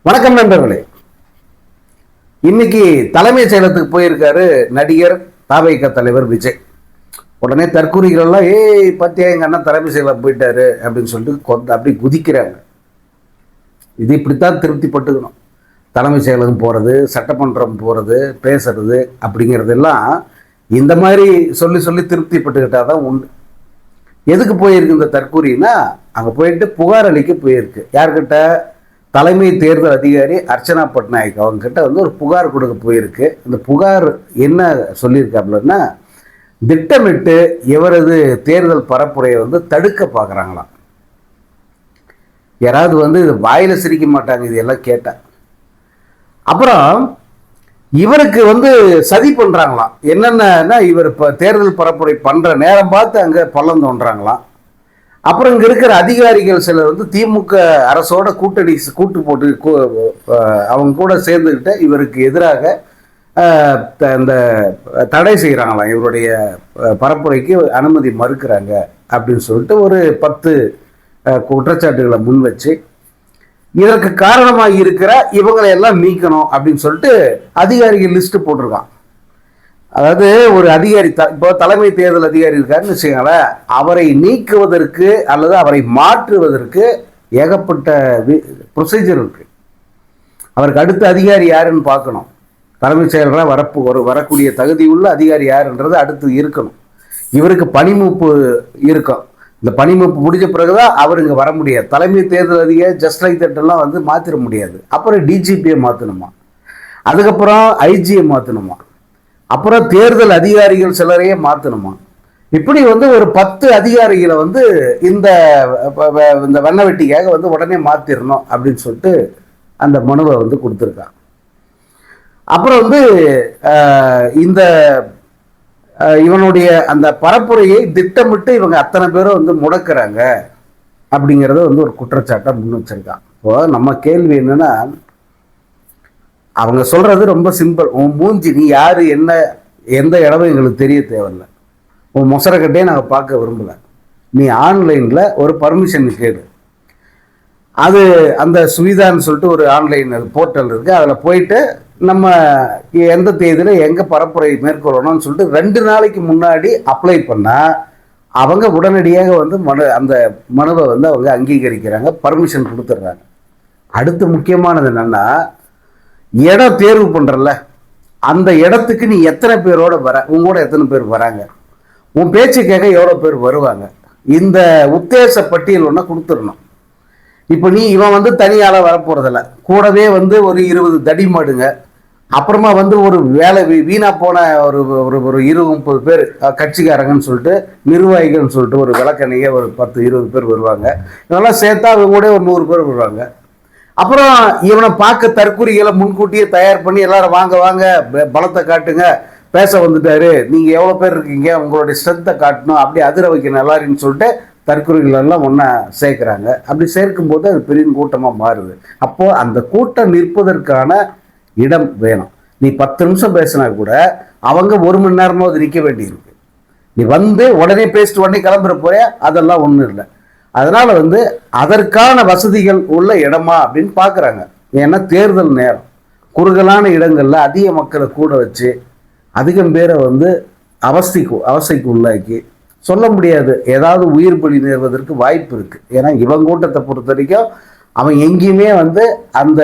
வணக்கம் நண்பர்களே. இன்னைக்கு தலைமைச் செயலகத்துக்கு போயிருக்காரு நடிகர் தாவேகா தலைவர் விஜய். உடனே தற்கூறிகள் எல்லாம் பத்தியா எங்க அண்ணன் தலைமை செயலகம் போயிட்டாரு அப்படின்னு சொல்லிட்டு அப்படி குதிக்கிறாங்க. இது இப்படித்தான் திருப்திப்பட்டுக்கணும். தலைமை செயலகம் போறது, சட்டமன்றம் போறது, பேசுறது அப்படிங்கிறதெல்லாம் இந்த மாதிரி சொல்லி சொல்லி திருப்திப்பட்டுக்கிட்டாதான் உண்டு. எதுக்கு போயிருக்கு இந்த தற்கூறின்னா, அங்க போயிட்டு புகார் அளிக்க போயிருக்கு. யார்கிட்ட? தலைமை தேர்தல் அதிகாரி அர்ச்சனா பட்நாயக் அவங்க கிட்ட ஒரு புகார் கொடுக்க போயிருக்கு. இந்த புகார் என்ன சொல்லியிருக்காப்லன்னா, திட்டமிட்டு இவரது தேர்தல் பரப்புரையை தடுக்க பார்க்குறாங்களாம். யாராவது இது வாயில சிரிக்க மாட்டாங்க இதெல்லாம் கேட்டா. அப்புறம் இவருக்கு சதி பண்றாங்களாம். என்னன்னா, இவர் இப்போ தேர்தல் பரப்புரை பண்ற நேரம் பார்த்து அங்க பள்ளம் தோன்றாங்களாம். அப்புறம் இங்க இருக்கிற அதிகாரிகள் சிலர் திமுக அரசோட கூட்டு போட்டு அவங்க கூட சேர்ந்துக்கிட்ட இவருக்கு எதிராக இந்த தடை செய்கிறாங்களாம். இவருடைய பரப்புரைக்கு அனுமதி மறுக்கிறாங்க அப்படின்னு சொல்லிட்டு ஒரு 10 குற்றச்சாட்டுகளை முன் வச்சு, இதற்கு காரணமாக இருக்கிற இவங்களை எல்லாம் நீக்கணும் அப்படின்னு சொல்லிட்டு அதிகாரிகள் லிஸ்ட் போட்டிருக்கான். அதாவது ஒரு அதிகாரி இப்போ தலைமை தேர்தல் அதிகாரி இருக்காருன்னு வச்சுக்கோங்களேன், அவரை நீக்குவதற்கு அல்லது அவரை மாற்றுவதற்கு ஏகப்பட்ட ப்ரொசீஜர் இருக்கு. அவருக்கு அடுத்த அதிகாரி யாருன்னு பார்க்கணும். தலைமைச் செயலராக வரக்கூடிய தகுதி உள்ள அதிகாரி யாருன்றது அடுத்து இருக்கணும். இவருக்கு பணிமூப்பு இருக்கும். இந்த பணிமூப்பு முடிஞ்ச பிறகுதான் அவர் இங்கே வர முடியாது. தலைமை தேர்தல் அதிகாரி ஜஸ்ட் லைக் தட்டெல்லாம் மாற்றிட முடியாது. அப்புறம் டிஜிபியை மாற்றணுமா, அதுக்கப்புறம் ஐஜியை மாற்றணுமா, அப்புறம் தேர்தல் அதிகாரிகள் சிலரையே மாற்றணுமா. இப்படி ஒரு 10 அதிகாரிகளை இந்த வண்ண வெட்டிக்காக உடனே மாற்றிடணும் அப்படின்னு சொல்லிட்டு அந்த மனுவை கொடுத்துருக்காங்க. அப்புறம் இந்த இவனுடைய அந்த பரப்புரையை திட்டமிட்டு இவங்க அத்தனை பேரும் முடக்கிறாங்க அப்படிங்கிறத ஒரு குற்றச்சாட்டை முன் வச்சிருக்கான். இப்போ நம்ம கேள்வி என்னன்னா, அவங்க சொல்றது ரொம்ப சிம்பிள். உன் மூஞ்சி, நீ யாரு, என்ன, எந்த இடமும் எங்களுக்கு தெரிய தேவையில்லை. உன் மொசரக்கட்டையே நாங்கள் பார்க்க விரும்பல. நீ ஆன்லைனில் ஒரு பர்மிஷன் கேடு. அது அந்த சுவிதான்னு சொல்லிட்டு ஒரு ஆன்லைன் போர்ட்டல் இருக்கு. அதில் போயிட்டு நம்ம எந்த தேதியில் எங்கே பரப்புரை மேற்கொள்ளணும்னு சொல்லிட்டு 2 நாளைக்கு முன்னாடி அப்ளை பண்ணால் அவங்க உடனடியாக அந்த மனுவை அவங்க அங்கீகரிக்கிறாங்க, பர்மிஷன் கொடுத்துட்றாங்க. அடுத்து முக்கியமானது என்னன்னா, இடம் தேர்வு பண்றல, அந்த இடத்துக்கு நீ எத்தனை பேரோட வர, உங்களோட எத்தனை பேர் வராங்க, உன் பேச்சு கேட்க எவ்வளவு பேர் வருவாங்க, இந்த உத்தேச பட்டியல் ஒன்று கொடுத்துடணும். இப்போ நீ இவன் தனியால வரப்போறதில்ல, கூடவே ஒரு 20 தடிமாடுங்க, அப்புறமா ஒரு வேலை வீணா போன ஒரு 20-30 பேர் கட்சிக்காரங்கன்னு சொல்லிட்டு, நிர்வாகிகள்னு சொல்லிட்டு ஒரு விளக்கணைய ஒரு 10-20 பேர் வருவாங்க. இதெல்லாம் சேர்த்தா அவங்க கூட ஒரு 100 பேர் வருவாங்க. அப்புறம் இவனை பார்க்க தற்கூறிகளை முன்கூட்டியே தயார் பண்ணி எல்லாரும் வாங்க வாங்க பலத்தை காட்டுங்க, பேச வந்துட்டாரு, நீங்க எவ்வளவு பேர் இருக்கீங்க, உங்களுடைய ஸ்ட்ரென்த்தை காட்டணும், அப்படி அதிர வைக்கணும் எல்லாருன்னு சொல்லிட்டு தற்கூறிகள் எல்லாம் ஒன்னா சேர்க்கிறாங்க. அப்படி சேர்க்கும் போது அது பெரிய கூட்டமா மாறுது. அப்போ அந்த கூட்டம் நிற்பதற்கான இடம் வேணும். நீ 10 நிமிஷம் பேசினா கூட அவங்க 1 மணி நேரமாவது நிற்க வேண்டியிருக்கு. நீ உடனே பேசிட்டு உடனே கிளம்புற போய அதெல்லாம் ஒன்றும் இல்லை. அதனால அதற்கான வசதிகள் உள்ள இடமா அப்படின்னு பார்க்குறாங்க. ஏன்னா தேர்தல் நேரம், குறுகலான இடங்கள்ல அதிக மக்களை கூட வச்சு அதிகம் பேரை அவஸ்தைக்கு உள்ளாக்கி சொல்ல முடியாது, ஏதாவது உயிர் பலி நேர்வதற்கு வாய்ப்பு இருக்கு. ஏன்னா இவன் கூட்டத்தை பொறுத்த வரைக்கும் அவன் எங்கேயுமே அந்த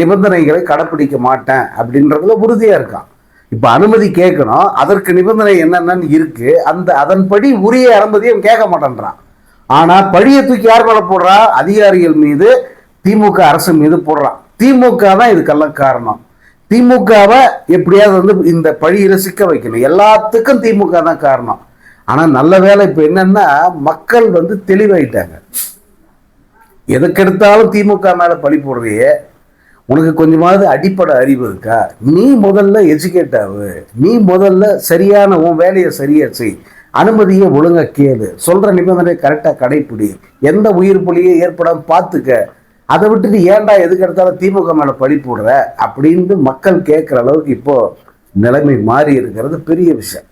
நிபந்தனைகளை கடைப்பிடிக்க மாட்டேன் அப்படின்றதுல உறுதியா இருக்கான். இப்ப அனுமதி கேட்கணும், அதற்கு நிபந்தனை என்னென்னு இருக்கு, அதன்படி உரிய அனுமதியை கேட்க மாட்டேன்றான். ஆனா பழியை தூக்கி யார் மேல போடுறா? அதிகாரிகள் மீது, திமுக அரசு மீது போடுறான். திமுக தான் இதுக்கெல்லாம் காரணம். திமுகவை எப்படியாவது இந்த பழியில சிக்க வைக்கணும். எல்லாத்துக்கும் திமுக தான் காரணம். ஆனா நல்ல வேலை இப்ப என்னன்னா, மக்கள் தெளிவாயிட்டாங்க. எதுக்கெடுத்தாலும் திமுக மேல பழி போடுறியே, உனக்கு கொஞ்சமாவது அடிப்படை அறிவு இருக்கா? நீ முதல்ல எஜுகேட் ஆகு, நீ முதல்ல சரியான உன் வேலையை சரியா செய், அனுமதியை ஒழுங்கா கேளு, சொல்ற நிபந்தனை கரெக்டா கடைப்பிடி, எந்த உயிர் பலியை ஏற்படாம பார்த்துக்க. அதை விட்டுட்டு ஏன்டா எதுக்கு எடுத்தாலும் திமுக மேல பழி போடுற அப்படின்னு மக்கள் கேட்கிற அளவுக்கு இப்போ நிலைமை மாறி இருக்கிறது பெரிய விஷயம்.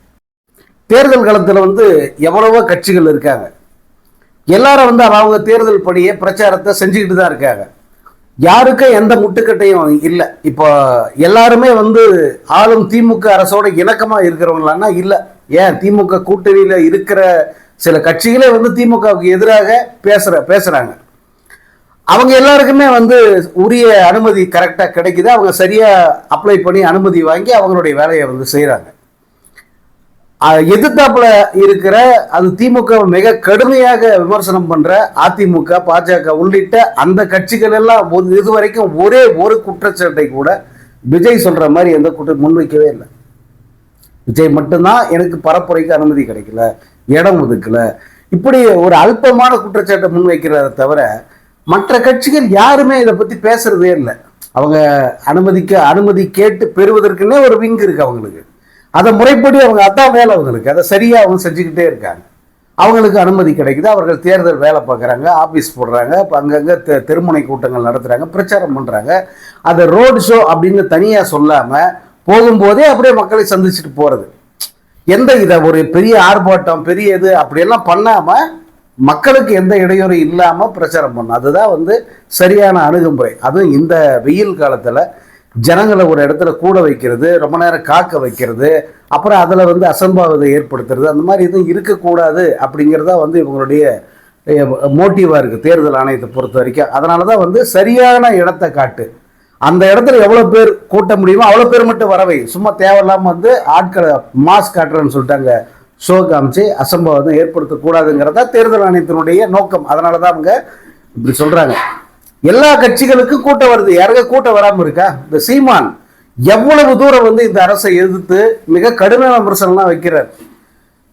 தேர்தல் களத்துல எவ்வளவோ கட்சிகள் இருக்காங்க. எல்லாரும் அவங்க தேர்தல் பணியை பிரச்சாரத்தை செஞ்சுக்கிட்டு தான் இருக்காங்க. யாருக்கும் எந்த முட்டுக்கட்டையும் இல்லை. இப்போ எல்லாருமே வந்து ஆளும் திமுக அரசோட இணக்கமாக இருக்கிறவங்களான்னா இல்லை. ஏன் திமுக கூட்டணியில் இருக்கிற சில கட்சிகளே வந்து திமுகவுக்கு எதிராக பேசுகிறாங்க. அவங்க எல்லாருக்குமே வந்து உரிய அனுமதி கரெக்டாக கிடைக்குது. அவங்க சரியாக அப்ளை பண்ணி அனுமதி வாங்கி அவங்களுடைய வேலையை வந்து செய்கிறாங்க. எதிர்த்தாப்புல இருக்கிற அது திமுக மிக கடுமையாக விமர்சனம் பண்ற அதிமுக, பாஜக உள்ளிட்ட அந்த கட்சிகள் எல்லாம் இதுவரைக்கும் ஒரே ஒரு குற்றச்சாட்டை கூட விஜய் சொல்ற மாதிரி எந்த குற்றம் முன்வைக்கவே இல்லை. விஜய் மட்டும்தான் எனக்கு பரப்புரைக்கு அனுமதி கிடைக்கல, இடம் ஒதுக்கல, இப்படி ஒரு அல்பமான குற்றச்சாட்டை முன்வைக்கிறத தவிர மற்ற கட்சிகள் யாருமே இதை பத்தி பேசுறதே இல்லை. அவங்க அனுமதி கேட்டு பெறுவதற்குன்னே ஒரு விங் இருக்கு அவங்களுக்கு. அதை முறைப்படி அவங்க அதான் வேலை அவங்களுக்கு, அதை சரியாக அவங்க செஞ்சுக்கிட்டே இருக்காங்க. அவங்களுக்கு அனுமதி கிடைக்குது, அவர்கள் தேர்தல் வேலை பார்க்குறாங்க, ஆஃபீஸ் போடுறாங்க, இப்போ அங்கங்கே தெருமுனை கூட்டங்கள் நடத்துகிறாங்க, பிரச்சாரம் பண்ணுறாங்க. அதை ரோடு ஷோ அப்படின்னு தனியாக சொல்லாமல் போகும்போதே அப்படியே மக்களை சந்திச்சுட்டு போகிறது. இதை ஒரு பெரிய ஆர்ப்பாட்டம் பெரிய இது அப்படியெல்லாம் பண்ணாமல் மக்களுக்கு எந்த இடையூறு இல்லாமல் பிரச்சாரம் பண்ணும். அதுதான் வந்து சரியான அணுகுமுறை. அதுவும் இந்த வெயில் காலத்தில் ஜனங்களை ஒரு இடத்துல கூட வைக்கிறது, ரொம்ப நேரம் காக்க வைக்கிறது, அப்புறம் அதில் வந்து அசம்பாவிதம் ஏற்படுத்துறது, அந்த மாதிரி எதுவும் இருக்கக்கூடாது அப்படிங்கிறதா வந்து இவங்களுடைய மோட்டிவாக இருக்குது தேர்தல் ஆணையத்தை பொறுத்த வரைக்கும். அதனால தான் வந்து சரியான இடத்தை காட்டு, அந்த இடத்துல எவ்வளோ பேர் கூட்ட முடியுமோ அவ்வளோ பேர் மட்டும் வரவை, சும்மா தேவையில்லாமல் வந்து ஆட்களை மாஸ் காட்டுறேன்னு சொல்லிட்டாங்க ஷோ காமிச்சு அசம்பாவிதம் ஏற்படுத்தக்கூடாதுங்கிறதா தேர்தல் ஆணையத்தினுடைய நோக்கம். அதனால தான் அவங்க இப்படி சொல்கிறாங்க. எல்லா கட்சிகளுக்கும் கூட்டம் வருது, யாருக்க கூட்டம் வராமல் இருக்கா? இந்த சீமான் எவ்வளவு தூரம் வந்து இந்த அரசை எதிர்த்து மிக கடுமையான விமர்சனம்லாம் வைக்கிறார்.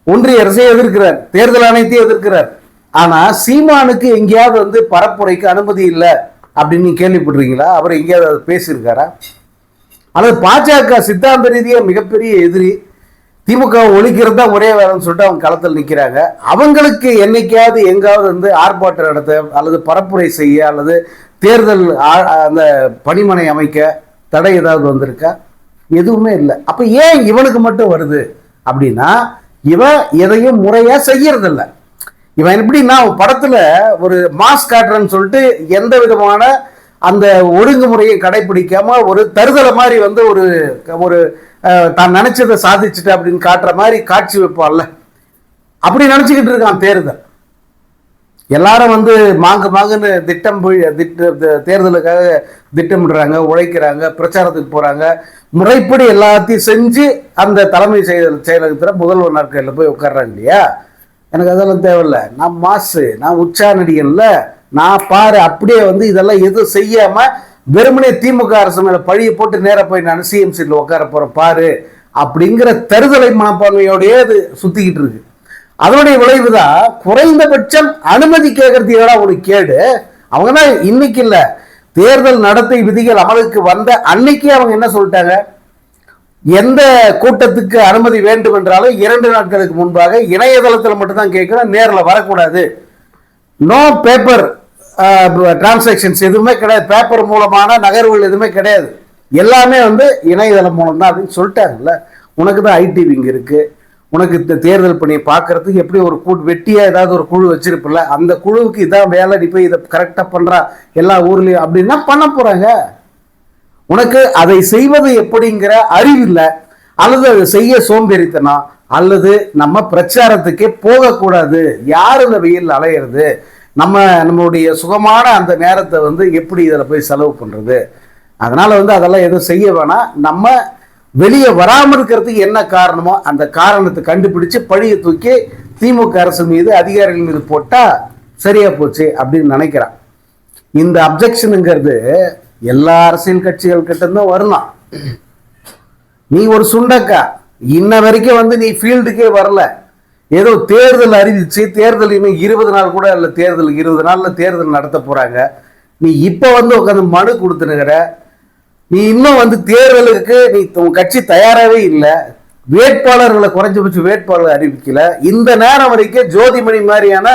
ஒன்றிய அரசை எதிர்க்கிறார், தேர்தல் ஆணையத்தையும் எதிர்க்கிறார். ஆனா சீமானுக்கு எங்கேயாவது வந்து பரப்புரைக்கு அனுமதி இல்லை அப்படின்னு நீங்க கேள்விப்படுறீங்களா? அவர் எங்கேயாவது அதை பேசியிருக்காரா? அல்லது பாஜக சித்தாந்த ரீதியாக மிகப்பெரிய எதிரி, திமுக ஒழிக்கிறது தான் ஒரே வேலைன்னு சொல்லிட்டு அவங்க களத்தில் நிற்கிறாங்க. அவங்களுக்கு என்னைக்காவது எங்காவது வந்து ஆர்ப்பாட்டம் நடத்த அல்லது பரப்புரை செய்ய அல்லது தேர்தல் அந்த பணிமனை அமைக்க தடை ஏதாவது வந்திருக்கா? எதுவுமே இல்லை. அப்போ ஏன் இவனுக்கு மட்டும் வருது அப்படின்னா, இவன் எதையும் முறையாக செய்யறதில்ல. இவன் எப்படின்னா படத்தில் ஒரு மாஸ் காட்டுறன்னு சொல்லிட்டு எந்த விதமான அந்த ஒழுங்குமுறையை கடைபிடிக்காம ஒரு தருதலை மாதிரி வந்து ஒரு தான் நினைச்சதை சாதிச்சுட்டு அப்படின்னு காட்டுற மாதிரி காட்சி வைப்பான்ல, அப்படி நினைச்சுக்கிட்டு இருக்கான் தேர்தல். எல்லாரும் வந்து மாங்குன்னு தேர்தலுக்காக திட்டமிடுறாங்க, உழைக்கிறாங்க, பிரச்சாரத்துக்கு போறாங்க, முறைப்படி எல்லாத்தையும் செஞ்சு அந்த தலைமை செயலகத்தில் முதல்வர் நாட்களில் போய் உட்கார்றாங்க இல்லையா? எனக்கு அதெல்லாம் தேவையில்லை, நான் மாசு, நான் உச்சா நடிகன்ல, நான் பாரு அப்படியே வந்து இதெல்லாம் எதுவும் செய்யாம வெறுமனே திமுக அரசு மேல பழியை போட்டு நேர போய் நான் சிஎம் சீட்ல உட்கார போறேன் பாரு அப்படிங்கிற தருதலை மனப்பான்மையோடய அது சுத்திக்கிட்டு இருக்கு. அதனுடைய விளைவுதான் குறைந்தபட்சம் அனுமதி கேட்கறதுக்கா ஒரு கேடு. அவங்க தான் இன்னைக்கு இல்லை, தேர்தல் நடத்தை விதிகள் அமலுக்கு வந்த அன்னைக்கே அவங்க என்ன சொல்லிட்டாங்க, எந்த கூட்டத்துக்கு அனுமதி வேண்டும் என்றாலும் 2 நாட்களுக்கு முன்பாக இணையதளத்தில் மட்டும்தான் கேட்கணும், நேரில் வரக்கூடாது. நோ பேப்பர் டிரான்சாக்ஷன்ஸ் எதுவுமே கிடையாது, பேப்பர் மூலமான நகர்வுகள் எதுவுமே கிடையாது, எல்லாமே வந்து இணையதளம் மூலம் தான் அப்படின்னு சொல்லிட்டாங்கல்ல. உனக்கு தான் ஐடி விங் இருக்கு, உனக்கு இந்த தேர்தல் பணியை பார்க்கறதுக்கு எப்படி ஒரு வெட்டியா ஏதாவது ஒரு குழு வச்சிருப்பில்ல, அந்த குழுவுக்கு இதான் வேலை, நீ போய் இதை கரெக்டாக பண்றா எல்லா ஊர்லயும் அப்படின்னா பண்ண போறாங்க. உனக்கு அதை செய்வது எப்படிங்கிற அறிவில்லை, அல்லது அதை செய்ய சோம்பேறித்தனம், அல்லது நம்ம பிரச்சாரத்துக்கே போகக்கூடாது, யார் இந்த வெயில் அலையிறது, நம்மளுடைய சுகமான அந்த நேரத்தை வந்து எப்படி இதில் போய் செலவு பண்ணுறது. அதனால் வந்து அதெல்லாம் எதுவும் செய்ய வேணாம், நம்ம வெளியே வராமல் இருக்கிறதுக்கு என்ன காரணமோ அந்த காரணத்தை கண்டுபிடிச்சு பழியை தூக்கி திமுக அரசு மீது அதிகாரிகள் மீது போட்டால் சரியா போச்சு அப்படின்னு நினைக்கிறான். இந்த அப்ஜெக்ஷனுங்கிறது எல்லா அரசியல் கட்சிகள் கிட்ட இருந்தும் வரலாம். நீ ஒரு சுண்டக்கா, இன்ன வரைக்கும் வந்து நீ ஃபீல்டுக்கே வரல, ஏதோ தேர்தல் அறிவிச்சு தேர்தல் இன்னும் 20 நாள் கூட இல்லை, தேர்தல் 20 நாள்ல தேர்தல் நடத்த போறாங்க, நீ இப்ப வந்து உட்காந்து மனு கொடுத்துனுங்கிற, நீ இன்னும் வந்து தேர்தலுக்கு நீ உன் கட்சி தயாராகவே இல்லை, வேட்பாளர்களை குறைஞ்சபட்சம் வேட்பாளர் அறிவிக்கல. இந்த நேரம் வரைக்கும் ஜோதிமணி மாதிரியான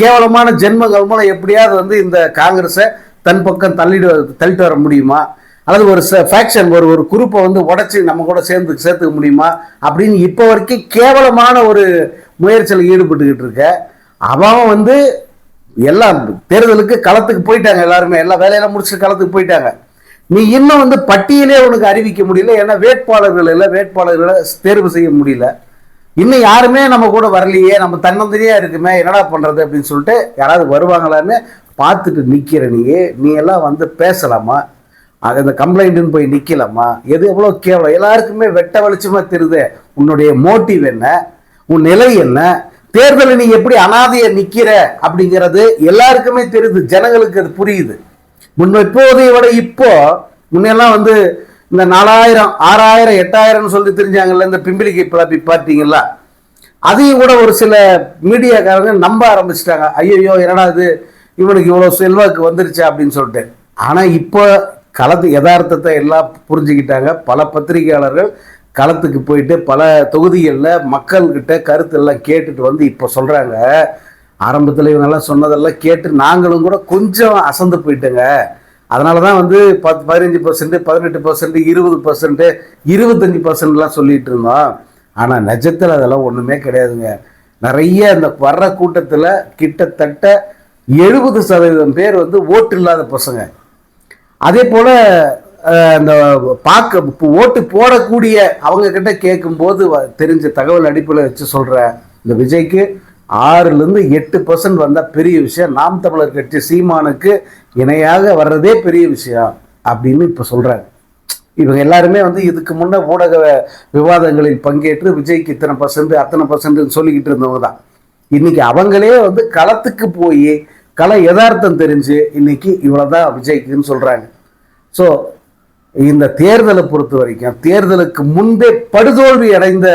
கேவலமான ஜென்மங்கள் மூலம் எப்படியாவது வந்து இந்த காங்கிரஸை தன் பக்கம் தள்ளிட்டு வர முடியுமா, அல்லது ஒரு ஃபேக்ஷன் ஒரு குரூப்பை வந்து உடச்சி நம்ம கூட சேர்த்துக்க முடியுமா அப்படின்னு இப்போ வரைக்கும் கேவலமான ஒரு முயற்சியில் ஈடுபட்டுக்கிட்டு இருக்க. அவன் வந்து எல்லாம் தேர்தலுக்கு களத்துக்கு போயிட்டாங்க, எல்லாருமே எல்லா வேலையெல்லாம் முடிச்சுட்டு களத்துக்கு போயிட்டாங்க. நீ இன்னும் வந்து பட்டியலே உனக்கு அறிவிக்க முடியல, ஏன்னா வேட்பாளர்கள் இல்லை, வேட்பாளர்களை தேர்வு செய்ய முடியல. இன்னும் யாருமே நம்ம கூட வரலையே, நம்ம தன்னந்தனியா இருக்குமே, என்னடா பண்றது அப்படின்னு சொல்லிட்டு யாராவது வருவாங்களான்னு பார்த்துட்டு நிக்கிற நீ எல்லாம் வந்து பேசலாமா? இந்த கம்ப்ளைண்ட்னு போய் நிக்கலாமா? எது எவ்வளோ கேவலம், எல்லாருக்குமே வெட்ட வெளிச்சமா தெரியுது உன்னுடைய மோட்டிவ் என்ன, உன் நிலை என்ன, தேர்தலில் நீ எப்படி அனாதைய நிக்கிற அப்படிங்கிறது எல்லாருக்குமே தெரியுது, ஜனங்களுக்கு அது புரியுது. இப்போதைய விட இப்போ முன்னெல்லாம் வந்து இந்த 4000 6000 8000 சொல்லி தெரிஞ்சாங்கல்ல, இந்த பிம்பிளிக்கு பிளப்பி பார்த்தீங்களா, அதையும் கூட ஒரு சில மீடியாக்காரங்க நம்ப ஆரம்பிச்சிட்டாங்க. ஐயோ என்னடா இது, இவனுக்கு இவ்வளோ செல்வாக்கு வந்துருச்சு அப்படின்னு சொல்லிட்டு. ஆனால் இப்போ களத்து யதார்த்தத்தை எல்லாம் புரிஞ்சுக்கிட்டாங்க. பல பத்திரிகையாளர்கள் களத்துக்கு போயிட்டு பல தொகுதிகளில் மக்கள்கிட்ட கருத்து எல்லாம் கேட்டுட்டு வந்து இப்போ சொல்கிறாங்க, ஆரம்பத்தில் இவங்கெல்லாம் சொன்னதெல்லாம் கேட்டு நாங்களும் கூட கொஞ்சம் அசந்து போயிட்டோங்க. அதனால தான் வந்து 15%, 18%, 20%, 25%லாம் சொல்லிட்டு இருந்தோம். ஆனால் நிஜத்தில் அதெல்லாம் ஒன்றுமே கிடையாதுங்க. நிறைய இந்த வர்ற கூட்டத்தில் கிட்டத்தட்ட 70% பேர் வந்து ஓட்டு இல்லாத பசங்க. அதே போல் இந்த ஓட்டு போடக்கூடிய அவங்க கிட்ட கேட்கும்போது தெரிஞ்ச தகவல் அடிப்படையில் வச்சு சொல்கிறேன், இந்த விஜய்க்கு 6-8% வந்தால் பெரிய விஷயம், நாம் தமிழர் கட்சி சீமானுக்கு இணையாக வர்றதே பெரிய விஷயம் அப்படின்னு இப்போ சொல்கிறாங்க. இவங்க எல்லாருமே வந்து இதுக்கு முன்னே ஊடக விவாதங்களில் பங்கேற்று விஜய்க்கு இத்தனை பர்சன்ட் அத்தனை பர்சன்ட்னு சொல்லிக்கிட்டு இருந்தவங்க தான். இன்னைக்கு அவங்களே வந்து களத்துக்கு போய் கள யதார்த்தம் தெரிஞ்சு இன்னைக்கு இவ்வளோதான் விஜய்க்குன்னு சொல்கிறாங்க. ஸோ இந்த தேர்தலை பொறுத்த வரைக்கும் தேர்தலுக்கு முன்பே படுதோல்வி அடைந்த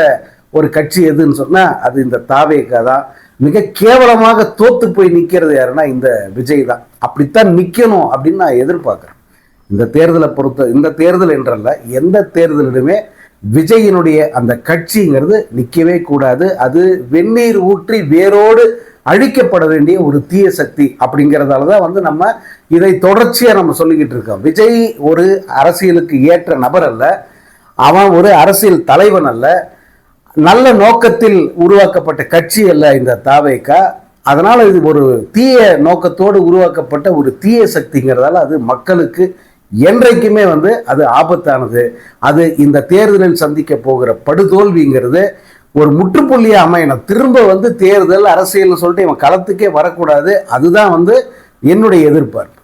ஒரு கட்சி எதுன்னு சொன்னால் அது இந்த தாவேகா தான். மிக கேவலமாக தோத்து போய் நிற்கிறது யாருன்னா இந்த விஜய் தான். அப்படித்தான் நிற்கணும் அப்படின்னு நான் எதிர்பார்க்குறேன். இந்த தேர்தலை இந்த தேர்தல் என்றல்ல, எந்த தேர்தலிலுமே விஜயினுடைய அந்த கட்சிங்கிறது நிற்கவே கூடாது. அது வெந்நீர் ஊற்றி வேரோடு அழிக்கப்பட வேண்டிய ஒரு தீய சக்தி. அப்படிங்கிறதால தான் வந்து நம்ம இதை தொடர்ச்சியாக நம்ம சொல்லிக்கிட்டு இருக்கோம். விஜய் ஒரு அரசியலுக்கு ஏற்ற நபர் அல்ல, அவன் ஒரு அரசியல் தலைவன் அல்ல, நல்ல நோக்கத்தில் உருவாக்கப்பட்ட கட்சி அல்ல இந்த தாவேகா. அதனால இது ஒரு தீய நோக்கத்தோடு உருவாக்கப்பட்ட ஒரு தீய சக்திங்கிறதால அது மக்களுக்கு என்றைக்குமே வந்து அது ஆபத்தானது. அது இந்த தேர்தலில் சந்திக்க போகிற படுதோல்விங்கிறது ஒரு முற்றுப்புள்ளியா அமையணும். திரும்ப வந்து தேர்தல் அரசியல்னு சொல்லிட்டு இவன் களத்துக்கே வரக்கூடாது. அதுதான் வந்து என்னுடைய எதிர்பார்ப்பு.